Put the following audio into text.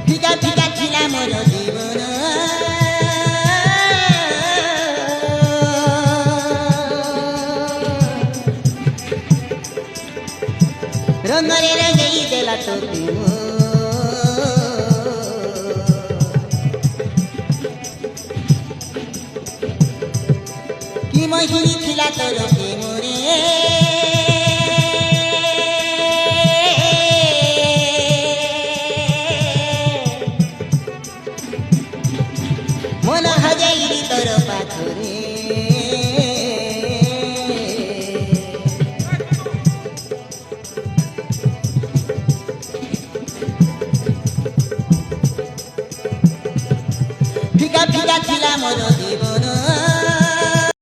ফিকা ফিকা ছিলা মোর জীবন রঙরে রঙেই দেলা তো প্রেম কি মহিনী ছিলা তোর প্রেম রে মন হাজাইরি তোর পাথরে ফিকা ফিকা ছিলা মোর জীবন